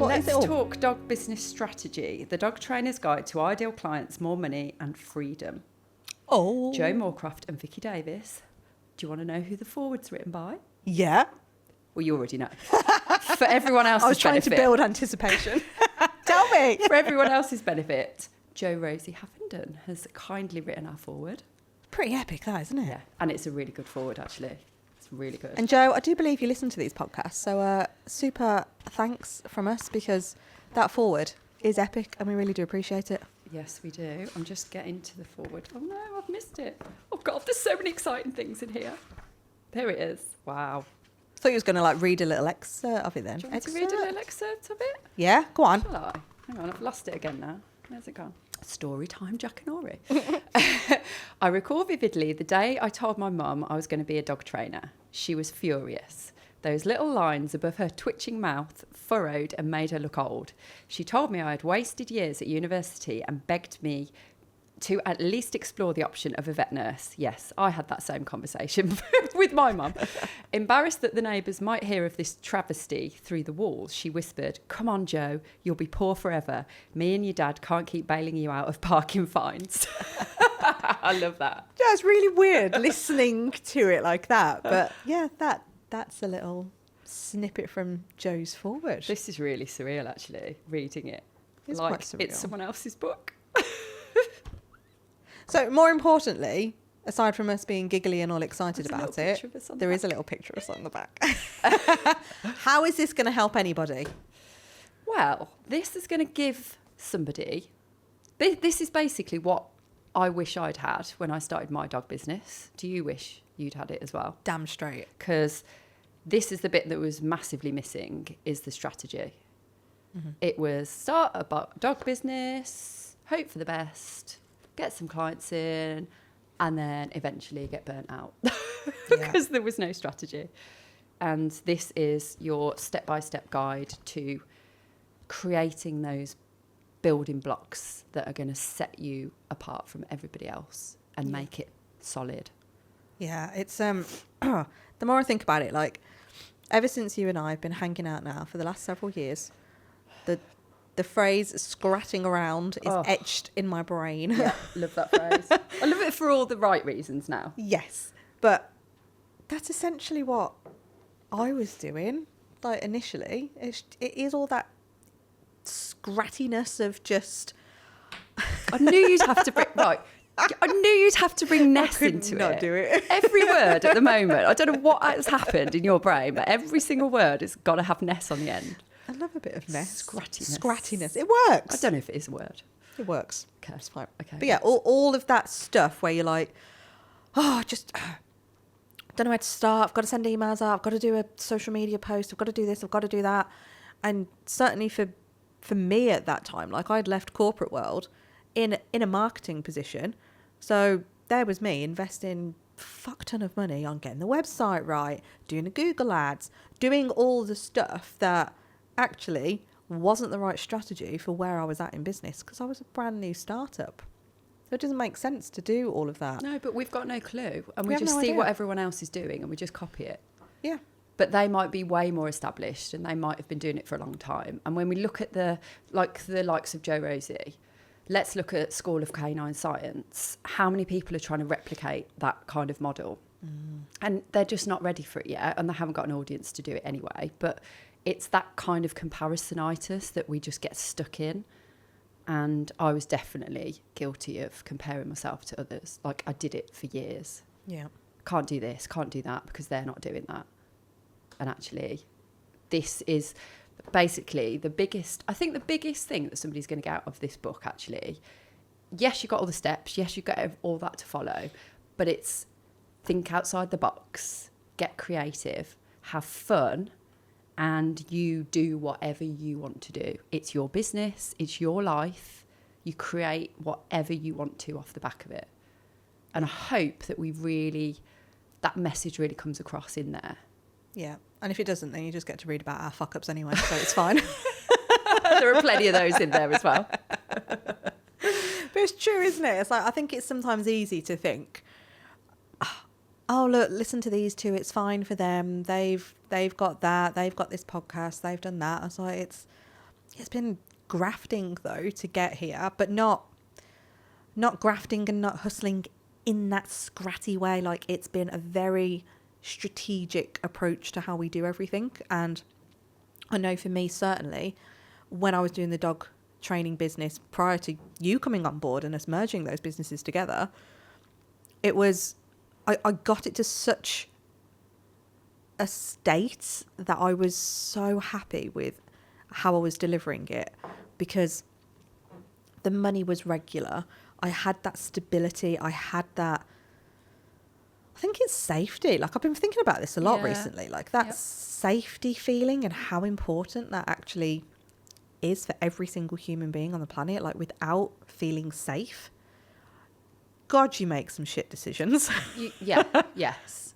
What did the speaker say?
Let's is it all? talk dog business strategy. The dog trainer's guide to ideal clients, more money and freedom. Oh. Joe Moorcroft and Vicky Davis. Do you want to know who the foreword's written by? Yeah. Well, you already know. For everyone else's benefit. I was trying to build anticipation. Tell me. For everyone else's benefit, Rosie Huffington has kindly written our foreword. Pretty epic, that, isn't it? Yeah, and it's a really good foreword, actually. It's really good. And Joe, I do believe you listen to these podcasts, so super thanks from us, because that foreword is epic and we really do appreciate it. Yes, we do. I'm just getting to the foreword. Oh no, I've missed it. Oh God, there's so many exciting things in here. There it is. Wow. I thought you was going to read a little excerpt of it then. Do you want me to read a little excerpt of it? Yeah, go on. Shall I? Hang on, I've lost it again now. Where's it gone? Story time, Jack and Ori. I recall vividly the day I told my mum I was going to be a dog trainer. She was furious. Those little lines above her twitching mouth furrowed and made her look old. She told me I had wasted years at university and begged me to at least explore the option of a vet nurse. Yes, I had that same conversation with my mum. Embarrassed that the neighbours might hear of this travesty through the walls, she whispered, "Come on, Joe, you'll be poor forever. Me and your dad can't keep bailing you out of parking fines." I love that. Yeah, it's really weird listening to it like that. But yeah, that's a little snippet from Joe's foreword. This is really surreal, actually, reading it. It's like quite surreal. It's someone else's book. So more importantly, aside from us being giggly and all excited There's a about little it, picture of us on the there is a back. little picture of us on the back. How is this going to help anybody? Well, this is going to give somebody... This is basically what I wish I'd had when I started my dog business. Do you wish you'd had it as well? Damn straight. Because this is the bit that was massively missing, is the strategy. Mm-hmm. It was start a dog business, hope for the best, get some clients in, and then eventually get burnt out because there was no strategy. And this is your step-by-step guide to creating those building blocks that are going to set you apart from everybody else and make it solid. Yeah, it's the more I think about it, ever since you and I have been hanging out now for the last several years, the phrase "scratting around" is etched in my brain. Yeah, love that phrase. I love it for all the right reasons now. Yes, but that's essentially what I was doing. Initially, it is all that scrattiness of just. I knew you'd have to bring I knew you'd have to bring Ness into not do it. Every word at the moment. I don't know what has happened in your brain, but every single word has got to have Ness on the end. I love a bit of Ness. Scrattiness. Scrattiness. It works. I don't know if it is a word. It works. Okay. It's fine. Okay. But yeah, all of that stuff where you're like, just don't know where to start. I've got to send emails out. I've got to do a social media post. I've got to do this. I've got to do that. And certainly for me at that time, I'd left corporate world in a marketing position. So there was me investing a fuck ton of money on getting the website right, doing the Google ads, doing all the stuff that actually wasn't the right strategy for where I was at in business, because I was a brand new startup. So it doesn't make sense to do all of that. No, but we've got no clue. And We we have just no see idea. what everyone else is doing and we just copy it. Yeah. But they might be way more established and they might have been doing it for a long time. And when we look at the likes of Joe Rosie, let's look at School of Canine Science. How many people are trying to replicate that kind of model? And they're just not ready for it yet, and they haven't got an audience to do it anyway. But it's that kind of comparisonitis that we just get stuck in. And I was definitely guilty of comparing myself to others. I did it for years. Yeah. Can't do this, can't do that because they're not doing that. And actually, this is basically the biggest thing that somebody's going to get out of this book, actually. Yes, you've got all the steps. Yes, you've got all that to follow. But it's think outside the box, get creative, have fun, and you do whatever you want to do. It's your business. It's your life. You create whatever you want to off the back of it. And I hope that that message really comes across in there. Yeah. And if it doesn't, then you just get to read about our fuck-ups anyway, so it's fine. There are plenty of those in there as well. But it's true, isn't it? It's I think it's sometimes easy to think, oh, look, listen to these two. It's fine for them. They've got that. They've got this podcast. They've done that. I was like, it's been grafting though to get here, but not grafting and not hustling in that scratty way. Like, it's been a very strategic approach to how we do everything. And I know for me, certainly, when I was doing the dog training business prior to you coming on board and us merging those businesses together, it was, I got it to such a state that I was so happy with how I was delivering it, because the money was regular. I had that stability. I had that, I think it's safety. Like, I've been thinking about this a lot recently, like that safety feeling and how important that actually is for every single human being on the planet. Like, without feeling safe, God, you make some shit decisions. Yes.